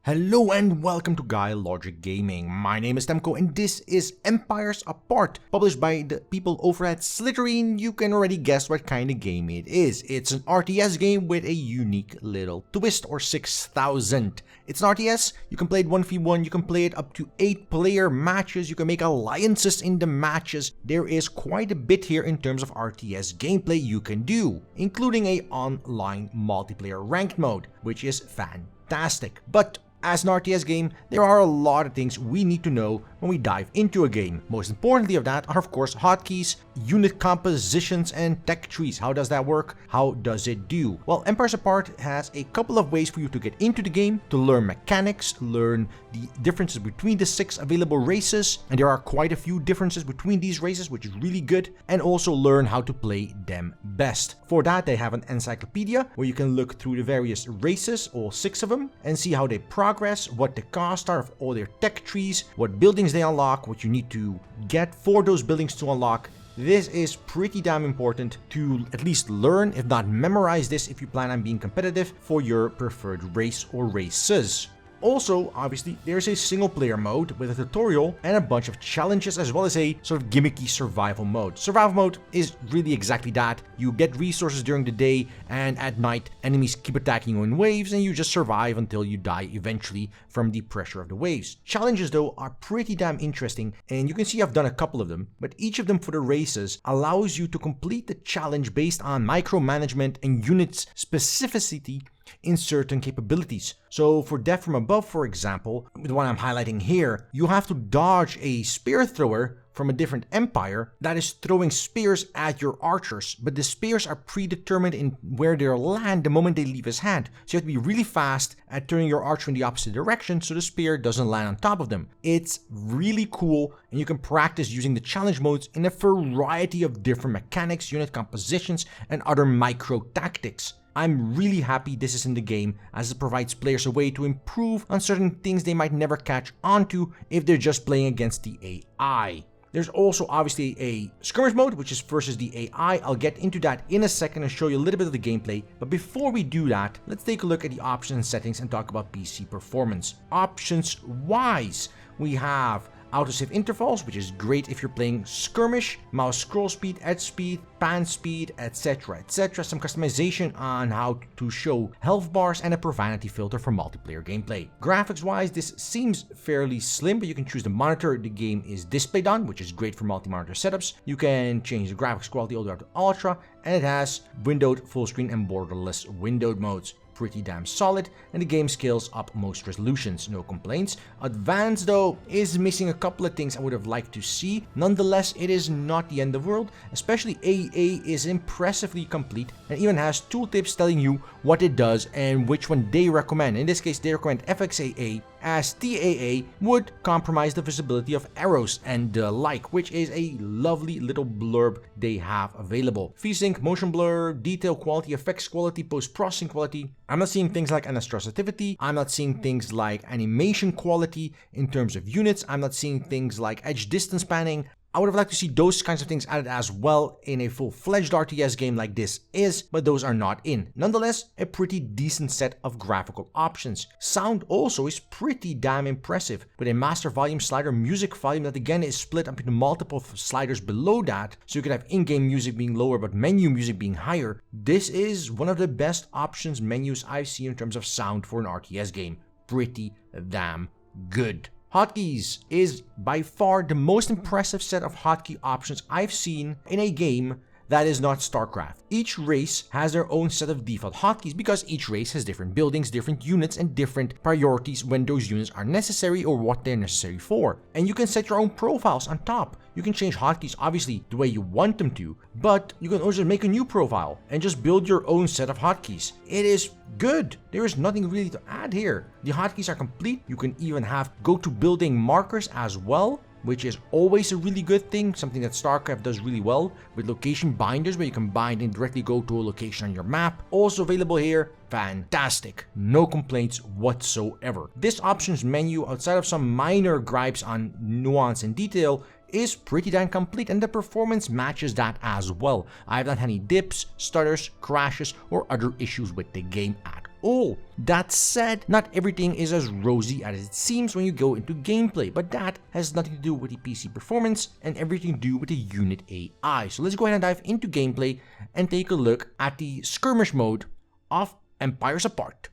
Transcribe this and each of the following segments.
Hello and welcome to GuyLogicGaming. My name is Temko and this is Empires Apart, published by the people over at Slitherine. You can already guess what kind of game it is. It's an RTS game with a unique little twist, or 6000. It's an RTS, you can play it 1v1, you can play it up to 8-player matches, you can make alliances in the matches. There is quite a bit here in terms of RTS gameplay you can do, including a online multiplayer ranked mode, which is fantastic. But as an RTS game, there are a lot of things we need to know when we dive into a game. Most importantly of that are of course hotkeys, unit compositions, and tech trees. How does that work? How does it do? Well, Empires Apart has a couple of ways for you to get into the game, to learn mechanics, learn the differences between the 6 available races, and there are quite a few differences between these races, which is really good, and also learn how to play them best. For that, they have an encyclopedia where you can look through the various races, all 6 of them, and see how they progress, what the costs are of all their tech trees, what buildings they unlock, what you need to get for those buildings to unlock. This is pretty damn important to at least learn, if not memorize this, if you plan on being competitive for your preferred race or races. Also, obviously, there's a single player mode with a tutorial and a bunch of challenges, as well as a sort of gimmicky survival mode. Survival mode is really exactly that. You get resources during the day, and at night enemies keep attacking you in waves, and you just survive until you die eventually from the pressure of the waves. Challenges though are pretty damn interesting, and you can see I've done a couple of them, but each of them for the races allows you to complete the challenge based on micromanagement and units specificity in certain capabilities. So for Death from Above, for example, the one I'm highlighting here, you have to dodge a spear thrower from a different empire that is throwing spears at your archers, but the spears are predetermined in where they'll land the moment they leave his hand. So you have to be really fast at turning your archer in the opposite direction so the spear doesn't land on top of them. It's really cool, and you can practice using the challenge modes in a variety of different mechanics, unit compositions, and other micro tactics. I'm really happy this is in the game, as it provides players a way to improve on certain things they might never catch onto if they're just playing against the AI. There's also obviously a skirmish mode, which is versus the AI. I'll get into that in a second and show you a little bit of the gameplay. But before we do that, let's take a look at the options and settings and talk about PC performance. Options wise, we have autosave intervals, which is great if you're playing skirmish, mouse scroll speed, edge speed, pan speed, etc, etc. Some customization on how to show health bars, and a profanity filter for multiplayer gameplay. Graphics wise, this seems fairly slim, but you can choose the monitor the game is displayed on, which is great for multi-monitor setups. You can change the graphics quality all the way up to ultra, and it has windowed, full screen, and borderless windowed modes. Pretty damn solid, and the game scales up most resolutions, no complaints. Advanced though is missing a couple of things I would have liked to see. Nonetheless, it is not the end of the world, especially AA is impressively complete and even has tooltips telling you what it does and which one they recommend. In this case, they recommend FXAA, as TAA would compromise the visibility of arrows and the like, which is a lovely little blurb they have available. VSync, motion blur, detail quality, effects quality, post-processing quality. I'm not seeing things like anisotrosity. I'm not seeing things like animation quality in terms of units. I'm not seeing things like edge distance panning. I would have liked to see those kinds of things added as well in a full-fledged RTS game like this is, but those are not in. Nonetheless, a pretty decent set of graphical options. Sound also is pretty damn impressive, with a master volume slider, music volume that again is split up into multiple sliders below that, so you could have in-game music being lower but menu music being higher. This is one of the best options menus I've seen in terms of sound for an RTS game. Pretty damn good. Hotkeys is by far the most impressive set of hotkey options I've seen in a game that is not StarCraft. Each race has their own set of default hotkeys because each race has different buildings, different units, and different priorities when those units are necessary or what they're necessary for. And you can set your own profiles on top. You can change hotkeys obviously the way you want them to, but you can also make a new profile and just build your own set of hotkeys. It is good. There is nothing really to add here. The hotkeys are complete. You can even have go-to building markers as well, which is always a really good thing, something that StarCraft does really well, with location binders where you can bind and directly go to a location on your map. Also available here, fantastic, no complaints whatsoever. This options menu, outside of some minor gripes on nuance and detail, is pretty damn complete, and the performance matches that as well. I have not had any dips, stutters, crashes, or other issues with the game at all. That said, not everything is as rosy as it seems when you go into gameplay, but that has nothing to do with the PC performance and everything to do with the unit AI. So let's go ahead and dive into gameplay and take a look at the skirmish mode of Empires Apart.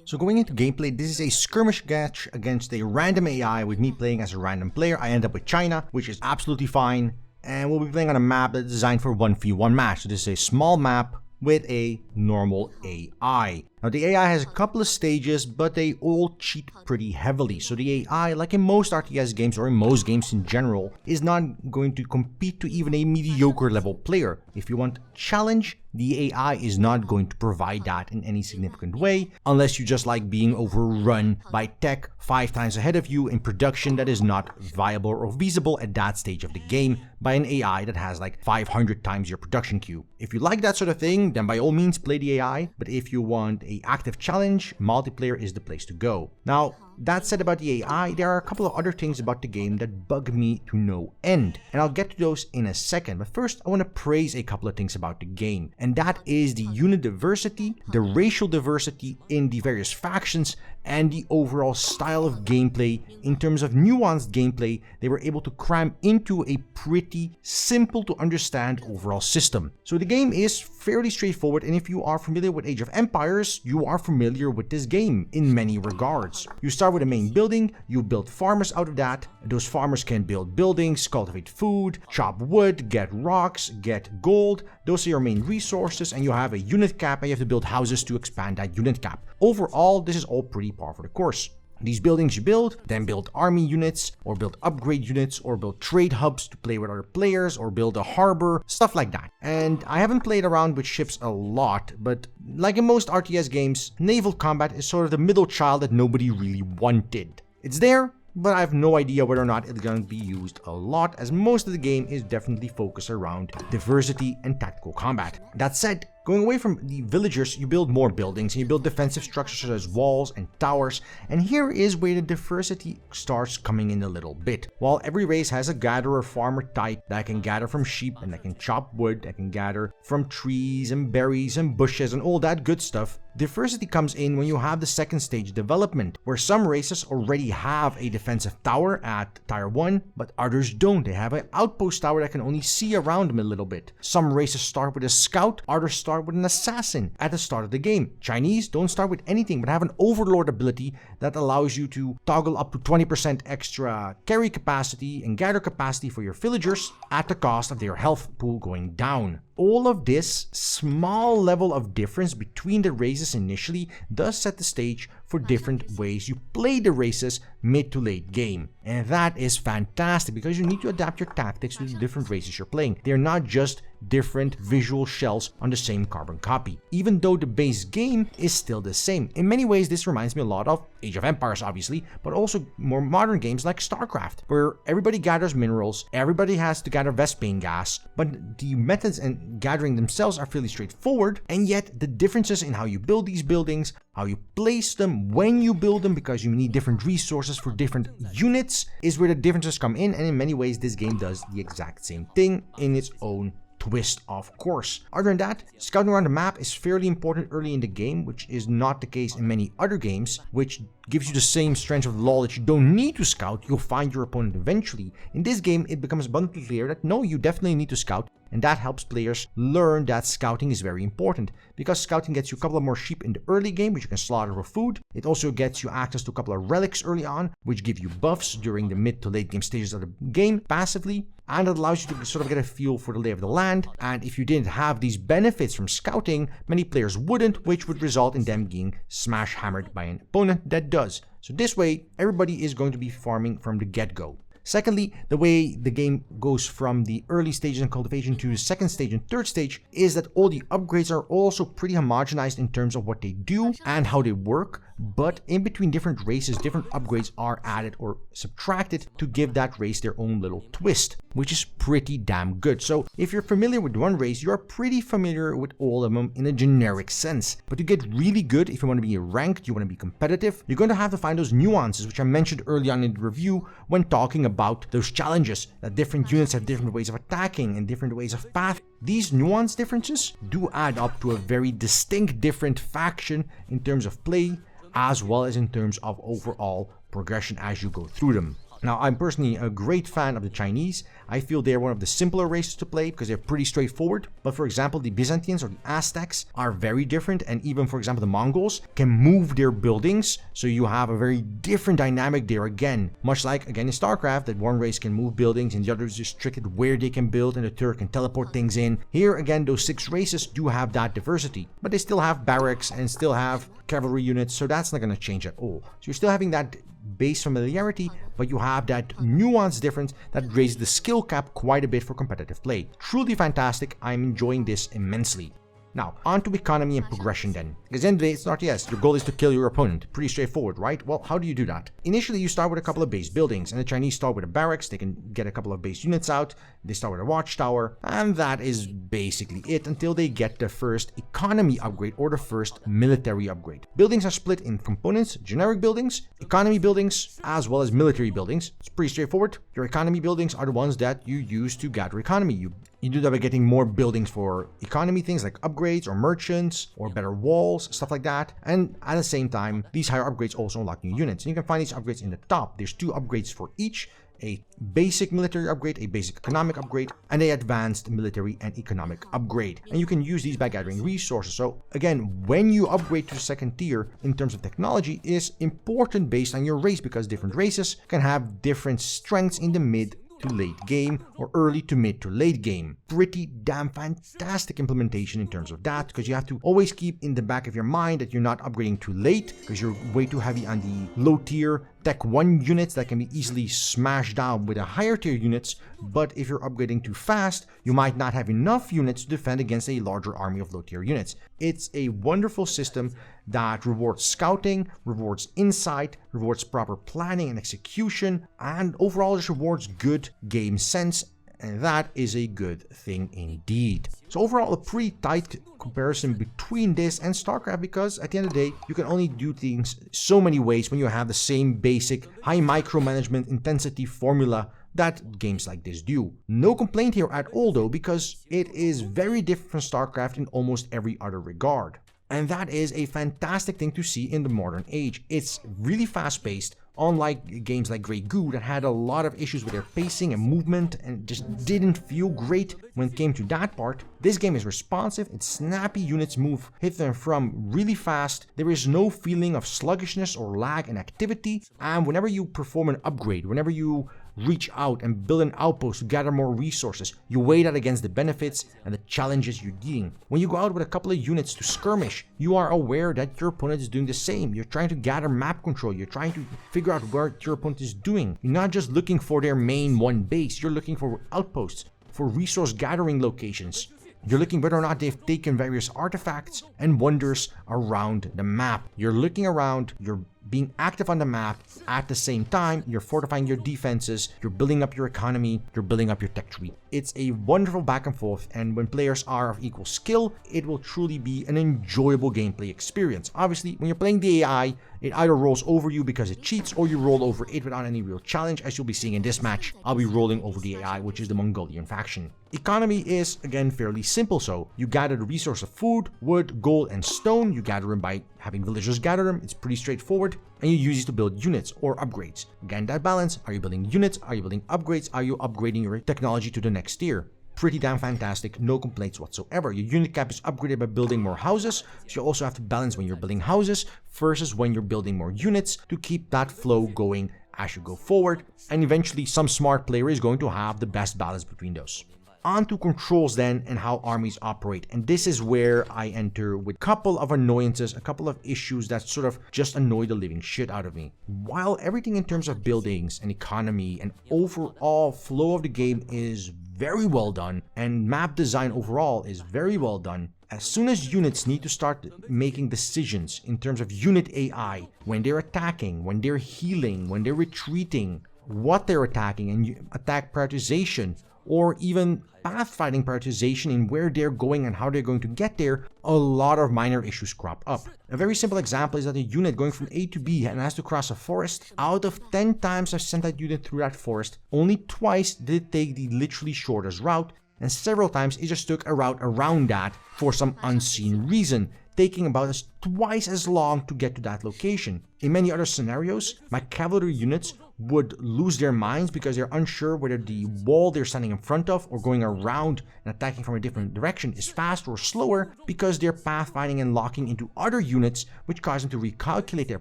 So going into gameplay, this is a skirmish match against a random AI with me playing as a random player. I end up with China, which is absolutely fine. And we'll be playing on a map that's designed for 1v1 match. So this is a small map with a normal AI. Now the AI has a couple of stages, but they all cheat pretty heavily. So the AI, like in most RTS games or in most games in general, is not going to compete to even a mediocre level player. If you want challenge, the AI is not going to provide that in any significant way, unless you just like being overrun by tech 5 times ahead of you in production that is not viable or feasible at that stage of the game by an AI that has like 500 times your production queue. If you like that sort of thing, then by all means play the AI, but if you want a active challenge, multiplayer is the place to go. Now, that said about the AI, there are a couple of other things about the game that bug me to no end, and I'll get to those in a second. But first, I want to praise a couple of things about the game, and that is the unit diversity, the racial diversity in the various factions, and the overall style of gameplay. In terms of nuanced gameplay, they were able to cram into a pretty simple to understand overall system. So the game is fairly straightforward, and if you are familiar with Age of Empires, you are familiar with this game in many regards. You start with a main building, you build farmers out of that. Those farmers can build buildings, cultivate food, chop wood, get rocks, get gold. Those are your main resources, and you have a unit cap and you have to build houses to expand that unit cap. Overall, this is all pretty par for the course. These buildings you build, then build army units, or build upgrade units, or build trade hubs to play with other players, or build a harbor, stuff like that. And I haven't played around with ships a lot, but like in most RTS games, naval combat is sort of the middle child that nobody really wanted. It's there, but I have no idea whether or not it's going to be used a lot, as most of the game is definitely focused around diversity and tactical combat. That said, going away from the villagers, you build more buildings and you build defensive structures such as walls and towers, and here is where the diversity starts coming in a little bit. While every race has a gatherer farmer type that can gather from sheep and that can chop wood, that can gather from trees and berries and bushes and all that good stuff, diversity comes in when you have the second stage development, where some races already have a defensive tower at tier 1, but others don't. They have an outpost tower that can only see around them a little bit. Some races start with a scout, others start with an assassin at the start of the game. Chinese don't start with anything but have an overlord ability that allows you to toggle up to 20% extra carry capacity and gather capacity for your villagers at the cost of their health pool going down. All of this small level of difference between the races initially does set the stage for different ways you play the races mid to late game. And that is fantastic because you need to adapt your tactics to the different races you're playing. They're not just different visual shells on the same carbon copy, even though the base game is still the same. In many ways, this reminds me a lot of Age of Empires, obviously, but also more modern games like StarCraft, where everybody gathers minerals, everybody has to gather Vespane gas, but the methods and gathering themselves are fairly straightforward, and yet the differences in how you build these buildings, how you place them, when you build them, because you need different resources for different units, is where the differences come in, and in many ways, this game does the exact same thing in its own twist, of course. Other than that, scouting around the map is fairly important early in the game, which is not the case in many other games, which gives you the same strength of the law that you don't need to scout, you'll find your opponent eventually. In this game, it becomes abundantly clear that no, you definitely need to scout, and that helps players learn that scouting is very important, because scouting gets you a couple of more sheep in the early game, which you can slaughter for food. It also gets you access to a couple of relics early on, which give you buffs during the mid to late game stages of the game passively, and it allows you to sort of get a feel for the lay of the land. And if you didn't have these benefits from scouting, many players wouldn't, which would result in them being smash hammered by an opponent that does. So this way, everybody is going to be farming from the get-go. Secondly, the way the game goes from the early stages in cultivation to the second stage and third stage is that all the upgrades are also pretty homogenized in terms of what they do and how they work. but in between different races, different upgrades are added or subtracted to give that race their own little twist, which is pretty damn good. So if you're familiar with one race, you're pretty familiar with all of them in a generic sense. But to get really good, if you want to be ranked, you want to be competitive, you're going to have to find those nuances, which I mentioned early on in the review when talking about those challenges, that different units have different ways of attacking and different ways of path. These nuance differences do add up to a very distinct different faction in terms of play, as well as in terms of overall progression as you go through them. Now, I'm personally a great fan of the Chinese. I feel they're one of the simpler races to play because they're pretty straightforward. But for example, the Byzantines or the Aztecs are very different, and even for example, the Mongols can move their buildings, so you have a very different dynamic there again. Much like, again, in StarCraft, that one race can move buildings and the other is restricted where they can build and the third can teleport things in. Here, again, those 6 races do have that diversity, but they still have barracks and still have cavalry units, so that's not going to change at all. So you're still having that base familiarity, but you have that nuanced difference that raises the skill cap quite a bit for competitive play. Truly fantastic. I'm enjoying this immensely. Now, on to economy and progression then. Because at the end of the day, it's not yes, your goal is to kill your opponent. Pretty straightforward, right? Well, how do you do that? Initially, you start with a couple of base buildings, and the Chinese start with a barracks. They can get a couple of base units out. They start with a watchtower, and that is basically it until they get the first economy upgrade or the first military upgrade. Buildings are split in components: generic buildings, economy buildings, as well as military buildings. It's pretty straightforward. Your economy buildings are the ones that you use to gather economy. You do that by getting more buildings for economy things like upgrades or merchants or better walls, stuff like that. And at the same time, these higher upgrades also unlock new units. And you can find these upgrades in the top. There's 2 upgrades for each: a basic military upgrade, a basic economic upgrade, and a advanced military and economic upgrade. And you can use these by gathering resources. So again, when you upgrade to 2nd tier in terms of technology is important based on your race, because different races can have different strengths in the mid to late game or early to mid to late game. Pretty damn fantastic implementation in terms of that, because you have to always keep in the back of your mind that you're not upgrading too late because you're way too heavy on the low tier Tech 1 units that can be easily smashed down with the higher tier units. But if you're upgrading too fast, you might not have enough units to defend against a larger army of low tier units. It's a wonderful system that rewards scouting, rewards insight, rewards proper planning and execution, and overall just rewards good game sense, and that is a good thing indeed. So overall, a pretty tight comparison between this and StarCraft, because at the end of the day, you can only do things so many ways when you have the same basic high micromanagement intensity formula that games like this do. No complaint here at all though, because it is very different from StarCraft in almost every other regard. And that is a fantastic thing to see in the modern age. It's really fast-paced, unlike games like Grey Goo that had a lot of issues with their pacing and movement and just didn't feel great when it came to that part. This game is responsive, it's snappy, units move hit and from really fast, there is no feeling of sluggishness or lag in activity, and whenever you perform an upgrade, whenever you reach out and build an outpost to gather more resources, you weigh that against the benefits and the challenges you're dealing. When you go out with a couple of units to skirmish, you are aware that your opponent is doing the same. You're trying to gather map control, you're trying to figure out what your opponent is doing. You're not just looking for their main one base, you're looking for outposts, for resource gathering locations. You're looking whether or not they've taken various artifacts and wonders around the map. You're looking around, you're being active on the map. At the same time, you're fortifying your defenses, you're building up your economy, you're building up your tech tree. It's a wonderful back and forth, and when players are of equal skill, it will truly be an enjoyable gameplay experience. Obviously, when you're playing the AI, it either rolls over you because it cheats, or you roll over it without any real challenge, as you'll be seeing in this match. I'll be rolling over the AI, which is the Mongolian faction. Economy is, again, fairly simple, so you gather the resource of food, wood, gold, and stone. You gather them by having villagers gather them. It's pretty straightforward, and you use it to build units or upgrades. Again, that balance. Are you building units? Are you building upgrades? Are you upgrading your technology to the next tier? Pretty damn fantastic, no complaints whatsoever. Your unit cap is upgraded by building more houses, so you also have to balance when you're building houses versus when you're building more units to keep that flow going as you go forward, and eventually some smart player is going to have the best balance between those. On to controls then and how armies operate, and this is where I enter with a couple of annoyances, a couple of issues that sort of just annoy the living shit out of me. While everything in terms of buildings and economy and overall flow of the game is very well done, and map design overall is very well done. As soon as units need to start making decisions in terms of unit AI, when they're attacking, when they're healing, when they're retreating, what they're attacking, and attack prioritization, or even pathfinding prioritization in where they're going and how they're going to get there, a lot of minor issues crop up. A very simple example is that a unit going from A to B and has to cross a forest. Out of 10 times I've sent that unit through that forest, only twice did it take the literally shortest route, and several times it just took a route around that for some unseen reason, taking about twice as long to get to that location. In many other scenarios, my cavalry units would lose their minds because they're unsure whether the wall they're standing in front of or going around and attacking from a different direction is faster or slower, because they're pathfinding and locking into other units, which cause them to recalculate their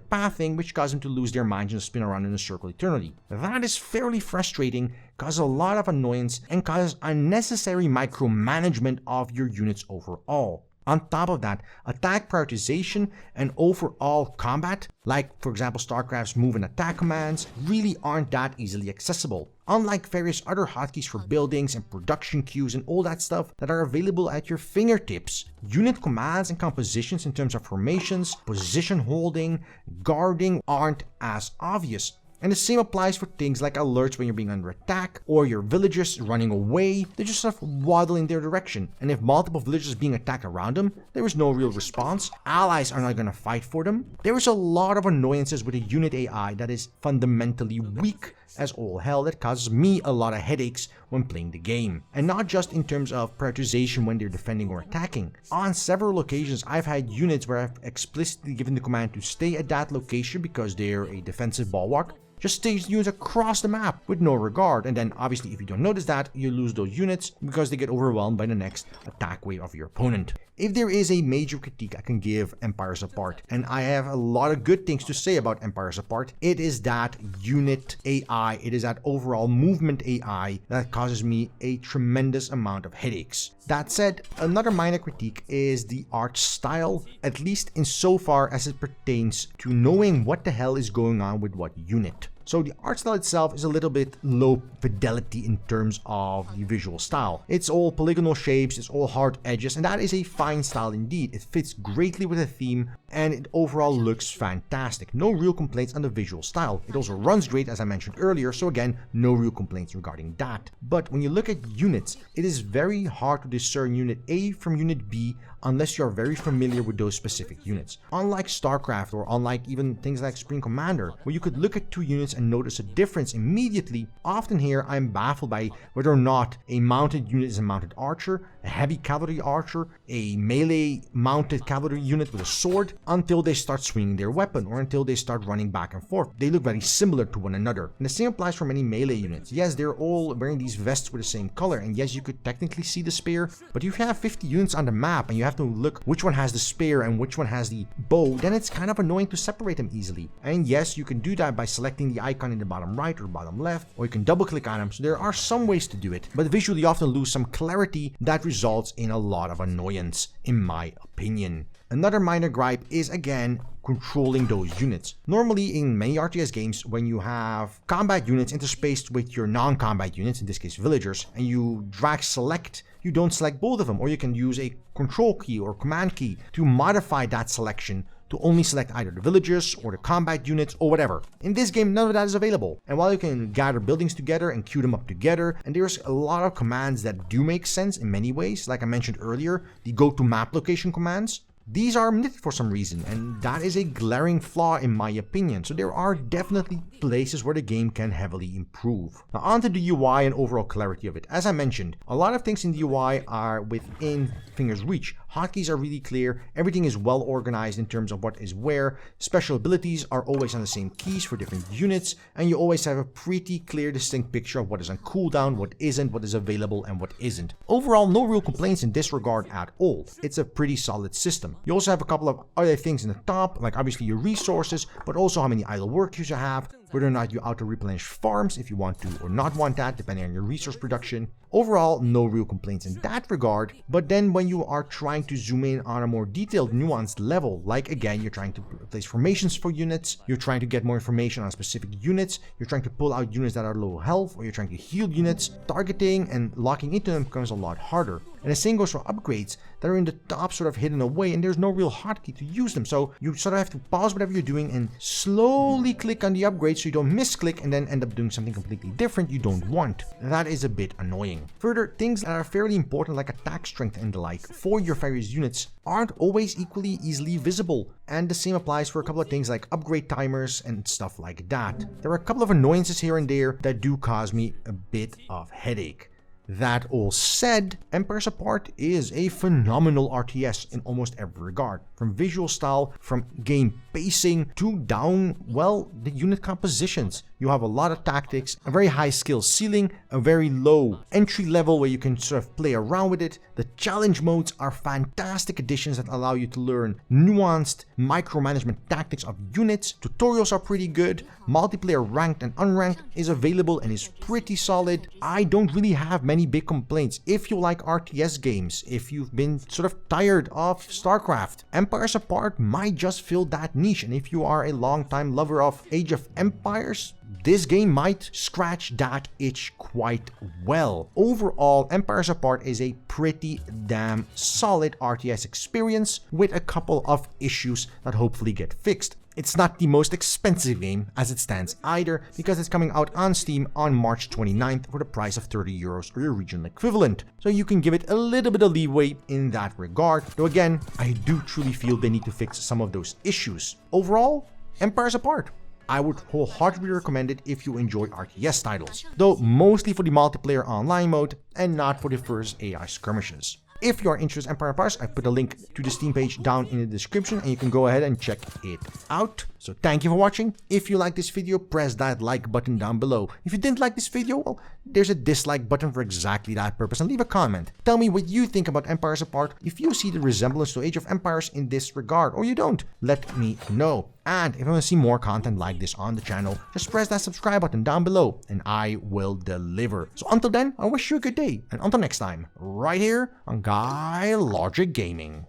pathing, which cause them to lose their minds and spin around in a circle eternity. That is fairly frustrating, causes a lot of annoyance, and causes unnecessary micromanagement of your units overall. On top of that, attack prioritization and overall combat, like for example StarCraft's move and attack commands, really aren't that easily accessible. Unlike various other hotkeys for buildings and production queues and all that stuff that are available at your fingertips, unit commands and compositions in terms of formations, position holding, guarding aren't as obvious. And the same applies for things like alerts when you're being under attack, or your villagers running away. They just sort of waddle in their direction, and if multiple villagers being attacked around them, there is no real response. Allies are not going to fight for them. There is a lot of annoyances with a unit AI that is fundamentally weak as all hell, that causes me a lot of headaches when playing the game. And not just in terms of prioritization when they're defending or attacking. On several occasions, I've had units where I've explicitly given the command to stay at that location because they're a defensive bulwark, just stage units across the map with no regard, and then obviously if you don't notice that, you lose those units because they get overwhelmed by the next attack wave of your opponent. If there is a major critique I can give Empires Apart, and I have a lot of good things to say about Empires Apart, it is that unit AI, it is that overall movement AI that causes me a tremendous amount of headaches. That said, another minor critique is the art style, at least insofar as it pertains to knowing what the hell is going on with what unit. So the art style itself is a little bit low fidelity in terms of the visual style. It's all polygonal shapes, it's all hard edges, and that is a fine style indeed. It fits greatly with the theme, and it overall looks fantastic. No real complaints on the visual style. It also runs great, as I mentioned earlier, so again, no real complaints regarding that. But when you look at units, it is very hard to discern Unit A from Unit B unless you're very familiar with those specific units. Unlike StarCraft, or unlike even things like Supreme Commander, where you could look at two units and notice a difference immediately, often here I'm baffled by whether or not a mounted unit is a mounted archer, a heavy cavalry archer, a melee mounted cavalry unit with a sword, until they start swinging their weapon, or until they start running back and forth. They look very similar to one another. And the same applies for many melee units. Yes, they're all wearing these vests with the same color, and yes, you could technically see the spear, but if you have 50 units on the map and you have to look which one has the spear and which one has the bow, then it's kind of annoying to separate them easily. And yes, you can do that by selecting the icon in the bottom right or bottom left, or you can double click on them, so there are some ways to do it, but visually you often lose some clarity that results in a lot of annoyance, in my opinion. Another minor gripe is, again, controlling those units. Normally in many RTS games, when you have combat units interspaced with your non-combat units, in this case villagers, and you drag select, you don't select both of them, or you can use a control key or command key to modify that selection to only select either the villagers or the combat units or whatever. In this game, none of that is available. And while you can gather buildings together and queue them up together, and there's a lot of commands that do make sense in many ways, like I mentioned earlier, the go to map location commands, these are omitted for some reason, and that is a glaring flaw in my opinion. So there are definitely places where the game can heavily improve. Now onto the UI and overall clarity of it. As I mentioned, a lot of things in the UI are within finger's reach. Hotkeys are really clear, everything is well organized in terms of what is where, special abilities are always on the same keys for different units, and you always have a pretty clear distinct picture of what is on cooldown, what isn't, what is available and what isn't. Overall, no real complaints in this regard at all. It's a pretty solid system. You also have a couple of other things in the top, like obviously your resources, but also how many idle workers you have, whether or not you auto-replenish farms if you want to or not want that, depending on your resource production. Overall, no real complaints in that regard, but then when you are trying to zoom in on a more detailed, nuanced level, like again, you're trying to place formations for units, you're trying to get more information on specific units, you're trying to pull out units that are low health, or you're trying to heal units, targeting and locking into them becomes a lot harder. And the same goes for upgrades that are in the top sort of hidden away and there's no real hotkey to use them. So you sort of have to pause whatever you're doing and slowly click on the upgrade so you don't misclick and then end up doing something completely different you don't want. That is a bit annoying. Further, things that are fairly important like attack strength and the like for your various units aren't always equally easily visible. And the same applies for a couple of things like upgrade timers and stuff like that. There are a couple of annoyances here and there that do cause me a bit of headache. That all said, Empires Apart is a phenomenal RTS in almost every regard, from visual style, from game pacing, to down, well, the unit compositions. You have a lot of tactics, a very high skill ceiling, a very low entry level where you can sort of play around with it. The challenge modes are fantastic additions that allow you to learn nuanced micromanagement tactics of units. Tutorials are pretty good. Multiplayer ranked and unranked is available and is pretty solid. I don't really have many big complaints. If you like RTS games, if you've been sort of tired of StarCraft, Empires Apart might just fill that niche, and if you are a long-time lover of Age of Empires, this game might scratch that itch quite well. Overall, Empires Apart is a pretty damn solid RTS experience with a couple of issues that hopefully get fixed. It's not the most expensive game as it stands either, because it's coming out on Steam on March 29th for the price of €30 or your regional equivalent. So you can give it a little bit of leeway in that regard, though again, I do truly feel they need to fix some of those issues. Overall, Empires Apart. I would wholeheartedly recommend it if you enjoy RTS titles, though mostly for the multiplayer online mode and not for the first AI skirmishes. If you are interested in Empire Apart, I put a link to the Steam page down in the description and you can go ahead and check it out. So thank you for watching. If you like this video, press that like button down below. If you didn't like this video, well, there's a dislike button for exactly that purpose, and leave a comment. Tell me what you think about Empires Apart, if you see the resemblance to Age of Empires in this regard, or you don't. Let me know. And if you want to see more content like this on the channel, just press that subscribe button down below and I will deliver. So until then, I wish you a good day, and until next time, right here on GuyLogicGaming.